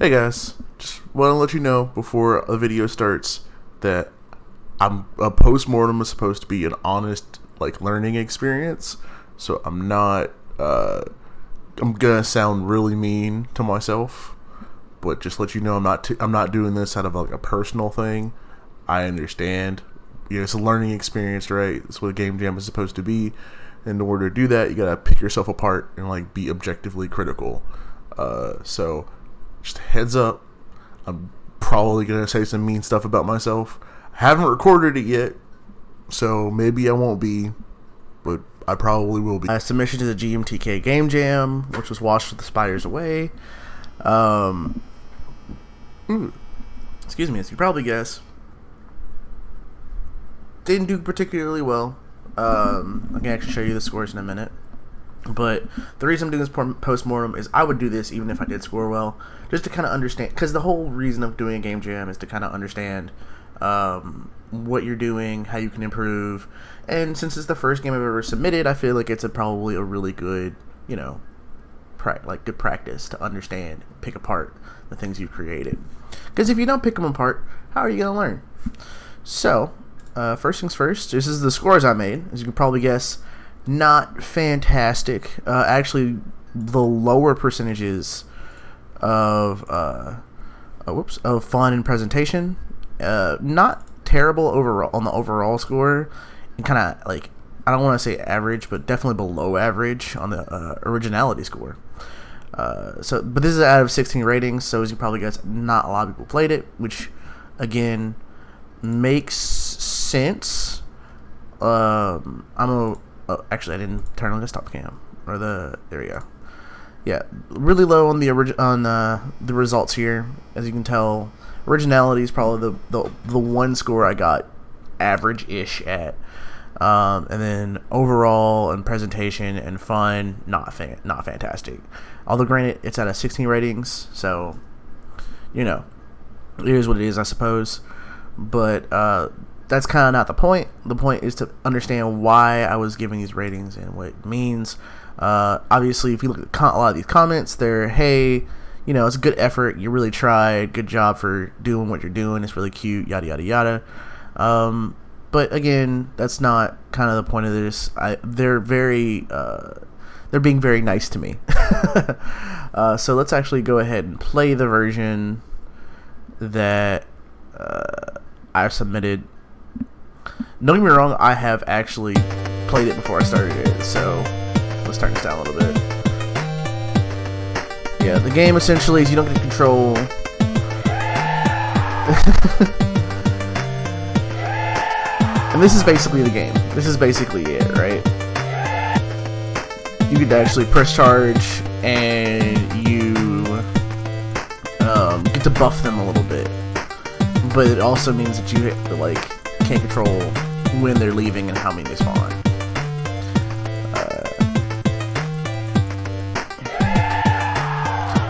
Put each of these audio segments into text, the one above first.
Hey guys, just want to let you know before the video starts that a post-mortem is supposed to be an honest, learning experience. So I'm not, I'm gonna sound really mean to myself, but just let you know I'm not doing this out of a personal thing. I understand. It's a learning experience, right? That's what a game jam is supposed to be. In order to do that, you gotta pick yourself apart and be objectively critical. So just heads up, I'm probably gonna say some mean stuff about myself. I haven't recorded it yet, so maybe I won't be, but I probably will be. Submission to the Gmtk game jam, which was Watch the Spiders Away. Excuse me, as you probably guess, didn't do particularly well. I can actually show you the scores in a minute. But the reason I'm doing this post-mortem is I would do this even if I did score well, just to kind of understand, because the whole reason of doing a game jam is to kind of understand what you're doing, how you can improve, and since it's the first game I've ever submitted, I feel like it's probably a really good, good practice to understand, pick apart the things you've created. Because if you don't pick them apart, how are you going to learn? So, first things first, this is the scores I made. As you can probably guess, not fantastic. Actually, the lower percentages of fun and presentation. Not terrible overall on the overall score, and kind of I don't want to say average, but definitely below average on the originality score. But this is out of 16 ratings, so as you probably guess, not a lot of people played it, which again makes sense. Actually, I didn't turn on the desktop cam, there we go. Yeah, really low on the results here. As you can tell, originality is probably the one score I got average-ish at, and then overall and presentation and fun, not fantastic. Although granted, it's out of 16 ratings, so it is what it is, I suppose. But that's kind of not the point. The point is to understand why I was giving these ratings and what it means. Obviously, if you look at a lot of these comments, they're, hey, it's a good effort. You really tried. Good job for doing what you're doing. It's really cute, yada, yada, yada. But again, that's not kind of the point of this. They're being very nice to me. So let's actually go ahead and play the version that I've submitted. Don't get me wrong, I have actually played it before I started it, so let's turn this down a little bit. Yeah, the game essentially is you don't get to control and this is basically the game. This is basically it, right? You get to actually press charge and you get to buff them a little bit. But it also means that you can't control when they're leaving and how many they spawn.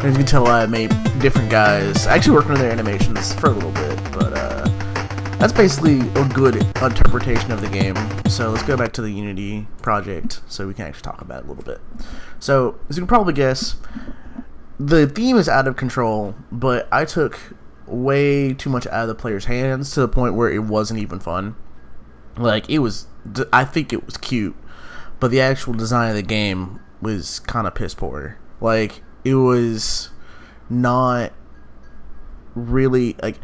As you can tell, I made different guys. I actually worked on their animations for a little bit, but that's basically a good interpretation of the game. So let's go back to the Unity project so we can actually talk about it a little bit. So, as you can probably guess, the theme is out of control, but I took way too much out of the player's hands to the point where it wasn't even fun. I think it was cute, but the actual design of the game was kind of piss poor. It was not really I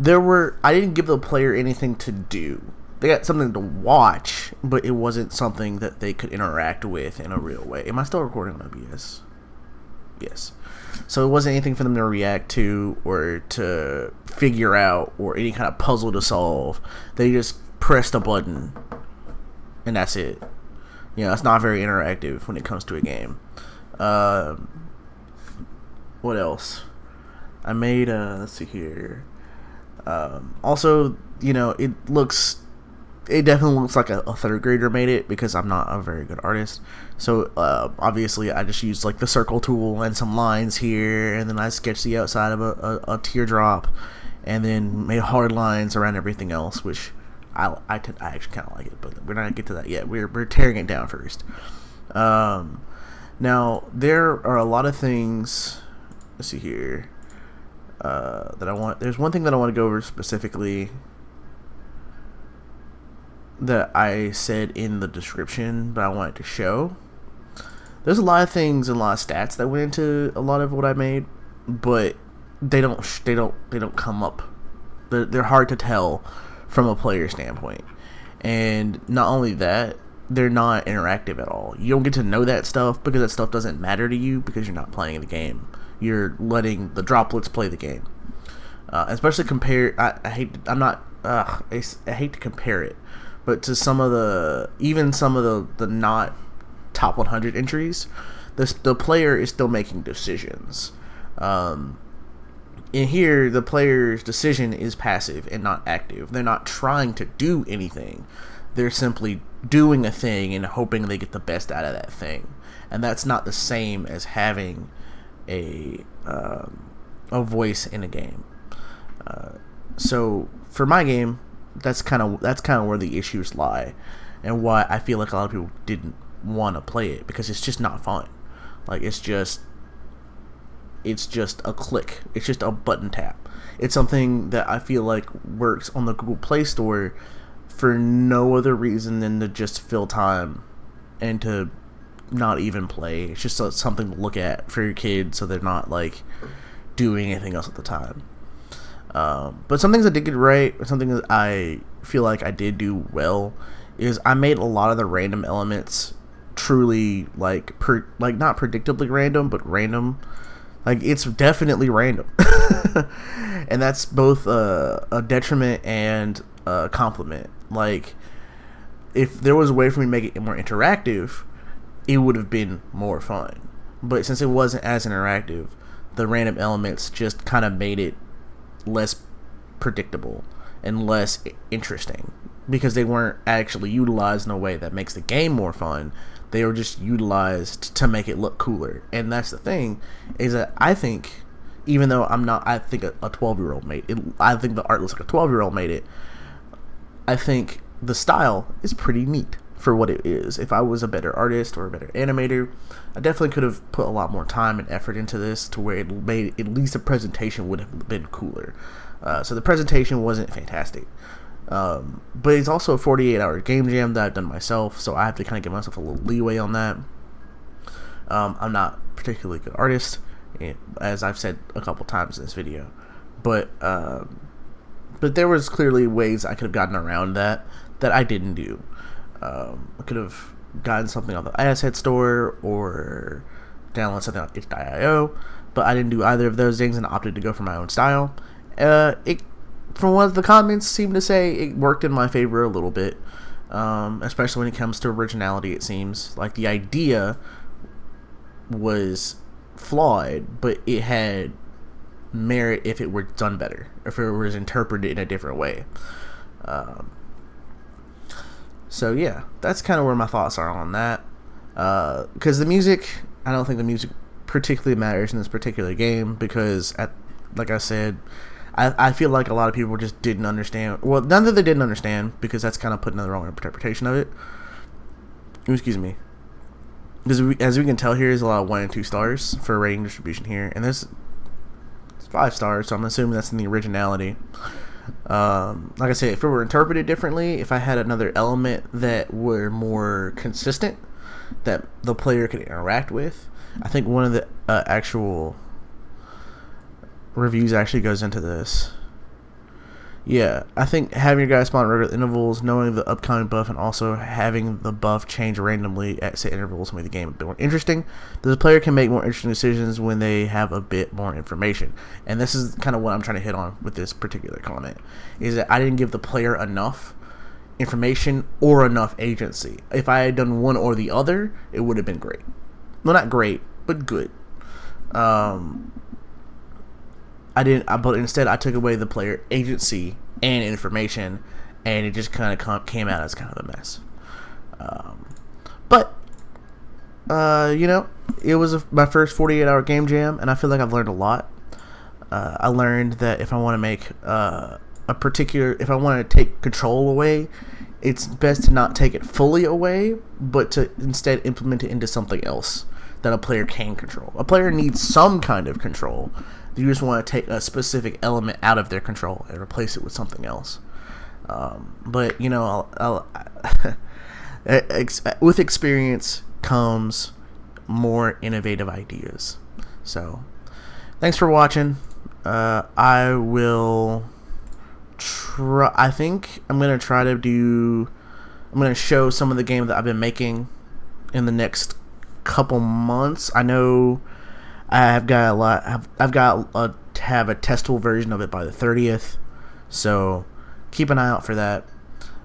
didn't give the player anything to do. They got something to watch, but it wasn't something that they could interact with in a real way. Am I still recording on OBS? Yes. So it wasn't anything for them to react to or to figure out or any kind of puzzle to solve. They just pressed a button and that's it. It's not very interactive when it comes to a game. What else? I made let's see here. Also, it definitely looks like a third grader made it because I'm not a very good artist. So obviously I just used the circle tool and some lines here, and then I sketched the outside of a teardrop, and then made hard lines around everything else, which I actually kind of like it, but we're not gonna get to that yet. We're tearing it down first. Now, there are a lot of things, let's see here, that I want. There's one thing that I want to go over specifically that I said in the description, but I wanted to show. There's a lot of things and a lot of stats that went into a lot of what I made, but they don't come up. They're hard to tell from a player standpoint. And not only that, they're not interactive at all. You don't get to know that stuff because that stuff doesn't matter to you because you're not playing the game. You're letting the droplets play the game. Especially compare. I hate to compare it, but to some of the not top 100 entries, the player is still making decisions. In here, the player's decision is passive and not active. They're not trying to do anything. They're simply doing a thing and hoping they get the best out of that thing. And that's not the same as having a voice in a game. So for my game, that's kind of where the issues lie, and why I feel like a lot of people didn't want to play it, because it's just not fun. Like, it's just a click. It's just a button tap. It's something that I feel like works on the Google Play Store for no other reason than to just fill time and to not even play. It's just something to look at for your kids so they're not like doing anything else at the time. But some things I did get right, or something that I feel like I did do well, is I made a lot of the random elements truly like not predictably random, but random. Like, it's definitely random. And that's both a detriment and a compliment. Like, if there was a way for me to make it more interactive, it would have been more fun. But since it wasn't as interactive, the random elements just kind of made it less predictable and less interesting, because they weren't actually utilized in a way that makes the game more fun. They were just utilized to make it look cooler. And that's the thing, is that I think, even though I think a 12-year-old made it, I think the art looks like a 12-year-old made it, I think the style is pretty neat for what it is. If I was a better artist or a better animator, I definitely could have put a lot more time and effort into this to where it made, at least the presentation would have been cooler. So the presentation wasn't fantastic. But it's also a 48-hour game jam that I've done myself, so I have to kind of give myself a little leeway on that. I'm not a particularly good artist, as I've said a couple times in this video, but there was clearly ways I could have gotten around that I didn't do. I could have gotten something off the asset store or download something on itch.io, but I didn't do either of those things and opted to go for my own style. From what the comments seem to say, it worked in my favor a little bit, especially when it comes to originality. It seems like the idea was flawed, but it had merit if it were done better, if it was interpreted in a different way. So yeah, that's kind of where my thoughts are on that. Because the music, I don't think the music particularly matters in this particular game, because like I said, I feel like a lot of people just didn't understand. Well, none that they didn't understand, because that's kind of putting the wrong interpretation of it. Excuse me. Because as we can tell here, there's a lot of 1 and 2 stars for rating distribution here, and it's 5 stars, so I'm assuming that's in the originality. Like I said, if it were interpreted differently, if I had another element that were more consistent, that the player could interact with, I think one of the actual reviews actually goes into this. Yeah, I think having your guys spawn at regular intervals, knowing the upcoming buff, and also having the buff change randomly at set intervals will make the game a bit more interesting. The player can make more interesting decisions when they have a bit more information. And this is kind of what I'm trying to hit on with this particular comment, is that I didn't give the player enough information or enough agency. If I had done one or the other, it would have been great. Well, not great, but good. But instead I took away the player agency and information, and it just kind of came out as kind of a mess. But it was my first 48-hour game jam, and I feel like I've learned a lot. I learned that if I want to make if I want to take control away, it's best to not take it fully away, but to instead implement it into something else that a player can control. A player needs some kind of control. You just want to take a specific element out of their control and replace it with something else. But you know, with experience comes more innovative ideas. So, thanks for watching. I will try. I think I'm gonna try to do. I'm gonna show some of the game that I've been making in the next couple months. I know I've got a lot. I've got to have a testable version of it by the 30th. So keep an eye out for that.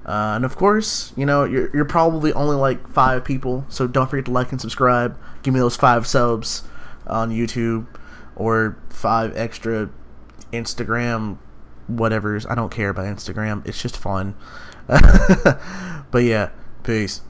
And of course, you know, you're probably only like 5 people, so don't forget to like and subscribe. Give me those 5 subs on YouTube, or 5 extra Instagram whatevers. I don't care about Instagram. It's just fun. But yeah, peace.